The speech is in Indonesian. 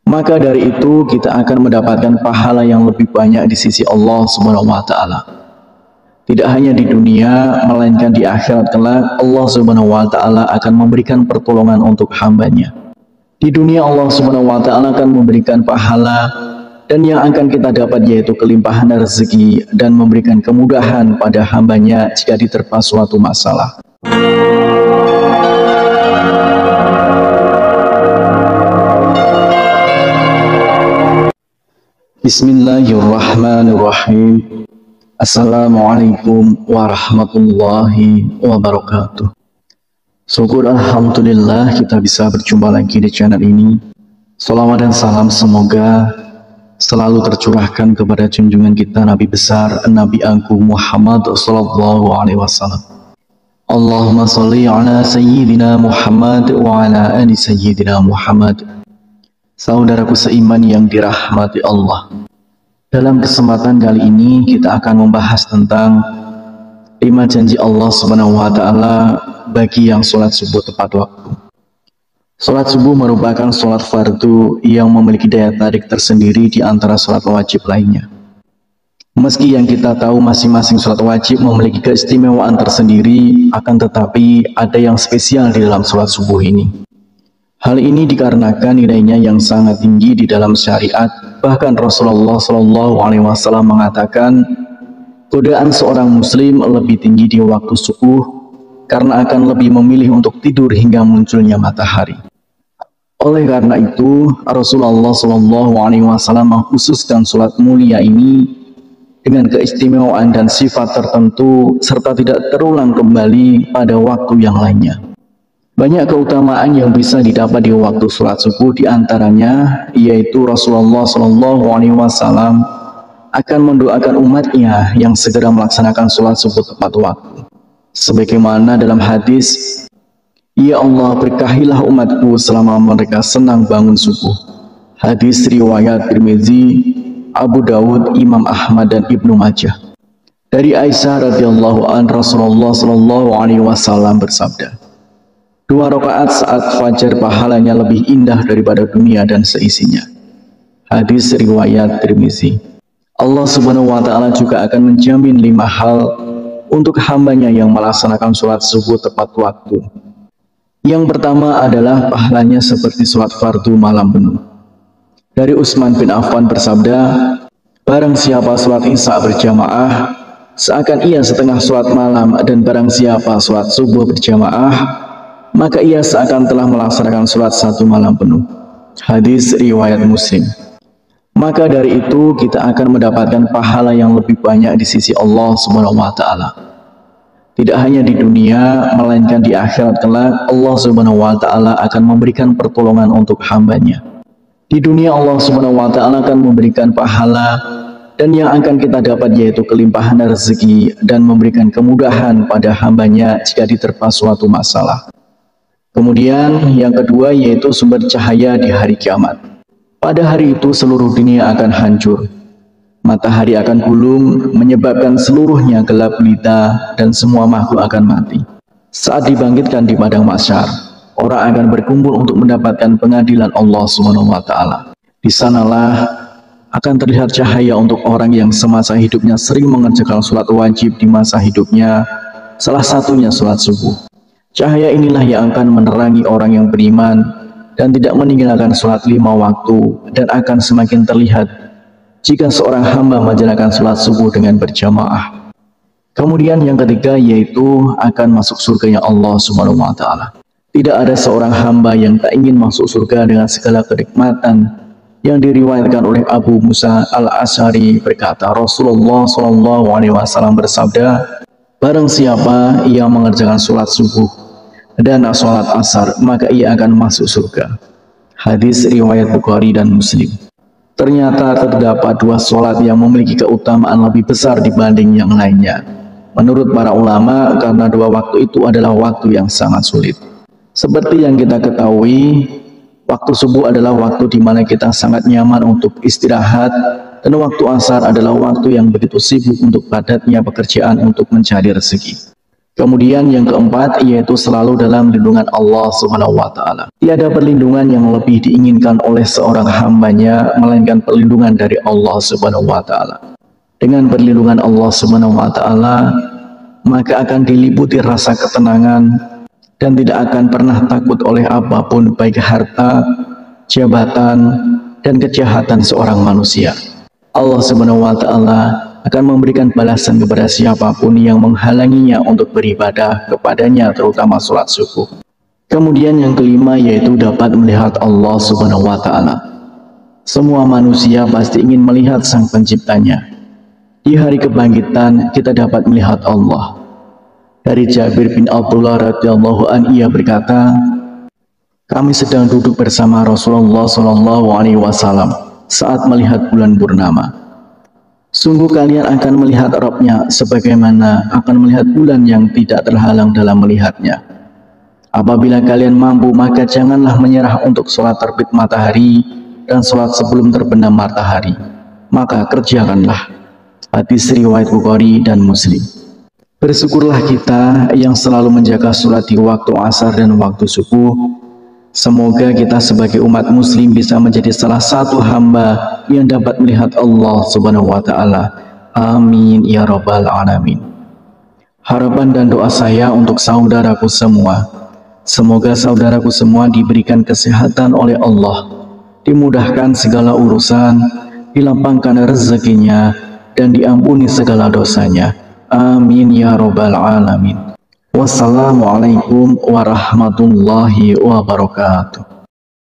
Maka dari itu kita akan mendapatkan pahala yang lebih banyak di sisi Allah Subhanahu wa taala. Tidak hanya di dunia, melainkan di akhirat kelak Allah Subhanahu wa taala akan memberikan pertolongan untuk hambanya. Di dunia Allah Subhanahu wa taala akan memberikan pahala, dan yang akan kita dapat yaitu kelimpahan rezeki dan memberikan kemudahan pada hambanya jika diterpa suatu masalah. Bismillahirrahmanirrahim. Assalamualaikum warahmatullahi wabarakatuh. Syukur alhamdulillah kita bisa berjumpa lagi di channel ini. Salawat dan salam semoga selalu tercurahkan kepada junjungan kita Nabi besar Nabi Agung Muhammad sallallahu alaihi wasallam. Allahumma sholli ala sayyidina Muhammad wa ala ali sayyidina Muhammad. Saudaraku seiman yang dirahmati Allah, dalam kesempatan kali ini kita akan membahas tentang 5 janji Allah Subhanahu wa taala bagi yang sholat subuh tepat waktu. Sholat subuh merupakan sholat fardu yang memiliki daya tarik tersendiri di antara sholat wajib lainnya. Meski yang kita tahu masing-masing sholat wajib memiliki keistimewaan tersendiri, akan tetapi ada yang spesial di dalam sholat subuh ini. Hal ini dikarenakan nilainya yang sangat tinggi di dalam syariat. Bahkan Rasulullah Shallallahu Alaihi Wasallam mengatakan, godaan seorang muslim lebih tinggi di waktu subuh karena akan lebih memilih untuk tidur hingga munculnya matahari. Oleh karena itu, Rasulullah Shallallahu Alaihi Wasallam mengkhususkan sholat mulia ini dengan keistimewaan dan sifat tertentu serta tidak terulang kembali pada waktu yang lainnya. Banyak keutamaan yang bisa didapat di waktu sholat subuh, diantaranya yaitu Rasulullah Shallallahu Alaihi Wasallam akan mendoakan umatnya yang segera melaksanakan sholat subuh tepat waktu. Sebagaimana dalam hadis, "Ya Allah, berkahilah umatku selama mereka senang bangun subuh." Hadis riwayat Tirmizi, Abu Dawud, Imam Ahmad dan Ibnu Majah. Dari Aisyah radhiyallahu anha, Rasulullah Shallallahu Alaihi Wasallam bersabda, 2 rakaat saat fajar pahalanya lebih indah daripada dunia dan seisinya. Hadis riwayat Tirmizi. Allah Subhanahu wa taala juga akan menjamin 5 hal untuk hambanya yang melaksanakan sholat subuh tepat waktu. Yang pertama adalah pahalanya seperti sholat fardu malam penuh. Dari Utsman bin Affan bersabda, barang siapa sholat isya berjamaah seakan ia setengah sholat malam, dan barang siapa sholat subuh berjamaah maka ia seakan telah melaksanakan sholat 1 malam penuh. Hadis riwayat Muslim. Maka dari itu kita akan mendapatkan pahala yang lebih banyak di sisi Allah Subhanahu wa taala. Tidak hanya di dunia, melainkan di akhirat kelak Allah Subhanahu wa taala akan memberikan pertolongan untuk hambanya. Di dunia Allah Subhanahu wa taala akan memberikan pahala, dan yang akan kita dapat yaitu kelimpahan rezeki dan memberikan kemudahan pada hambanya jika diterpa suatu masalah. Kemudian yang kedua yaitu sumber cahaya di hari kiamat. Pada hari itu seluruh dunia akan hancur. Matahari akan gulung menyebabkan seluruhnya gelap gulita dan semua makhluk akan mati. Saat dibangkitkan di padang mahsyar, orang akan berkumpul untuk mendapatkan pengadilan Allah Subhanahu wa taala. Di sanalah akan terlihat cahaya untuk orang yang semasa hidupnya sering mengerjakan sholat wajib di masa hidupnya, salah satunya sholat subuh. Cahaya inilah yang akan menerangi orang yang beriman dan tidak meninggalkan sholat 5 waktu, dan akan semakin terlihat jika seorang hamba menjalankan sholat subuh dengan berjamaah. Kemudian yang ketiga yaitu akan masuk surganya Allah Subhanahu wa taala. Tidak ada seorang hamba yang tak ingin masuk surga dengan segala kenikmatan. Yang diriwayatkan oleh Abu Musa al-Asy'ari berkata, Rasulullah Shallallahu Alaihi Wasallam bersabda, barang siapa yang mengerjakan sholat subuh dan sholat asar, maka ia akan masuk surga. Hadis riwayat Bukhari dan Muslim. Ternyata terdapat 2 sholat yang memiliki keutamaan lebih besar dibanding yang lainnya. Menurut para ulama, karena 2 waktu itu adalah waktu yang sangat sulit. Seperti yang kita ketahui, waktu subuh adalah waktu di mana kita sangat nyaman untuk istirahat, dan waktu asar adalah waktu yang begitu sibuk untuk padatnya pekerjaan untuk mencari rezeki. Kemudian yang keempat yaitu selalu dalam lindungan Allah Subhanahu wa taala. Tiada perlindungan yang lebih diinginkan oleh seorang hambanya melainkan perlindungan dari Allah Subhanahu wa taala. Dengan perlindungan Allah Subhanahu wa taala, maka akan diliputi rasa ketenangan dan tidak akan pernah takut oleh apapun, baik harta, jabatan, dan kejahatan seorang manusia. Allah Subhanahu wa taala akan memberikan balasan kepada siapapun yang menghalanginya untuk beribadah kepadanya, terutama sholat subuh. Kemudian yang kelima yaitu dapat melihat Allah Subhanahu wa taala. Semua manusia pasti ingin melihat Sang Penciptanya. Di hari kebangkitan kita dapat melihat Allah. Dari Jabir bin Abdullah radhiyallahu anhu, ia berkata, kami sedang duduk bersama Rasulullah SAW saat melihat bulan purnama. Sungguh kalian akan melihat Rabb-nya sebagaimana akan melihat bulan yang tidak terhalang dalam melihatnya. Apabila kalian mampu, maka janganlah menyerah untuk sholat terbit matahari dan sholat sebelum terbenam matahari. Maka kerjakanlah. Hadis riwayat Bukhari dan Muslim. Bersyukurlah kita yang selalu menjaga sholat di waktu asar dan waktu subuh. Semoga kita sebagai umat muslim bisa menjadi salah satu hamba yang dapat melihat Allah Subhanahu wa taala. Amin ya rabbal alamin. Harapan dan doa saya untuk saudaraku semua, semoga saudaraku semua diberikan kesehatan oleh Allah, dimudahkan segala urusan, dilapangkan rezekinya, dan diampuni segala dosanya. Amin ya rabbal alamin. Wassalamualaikum warahmatullahi wabarakatuh.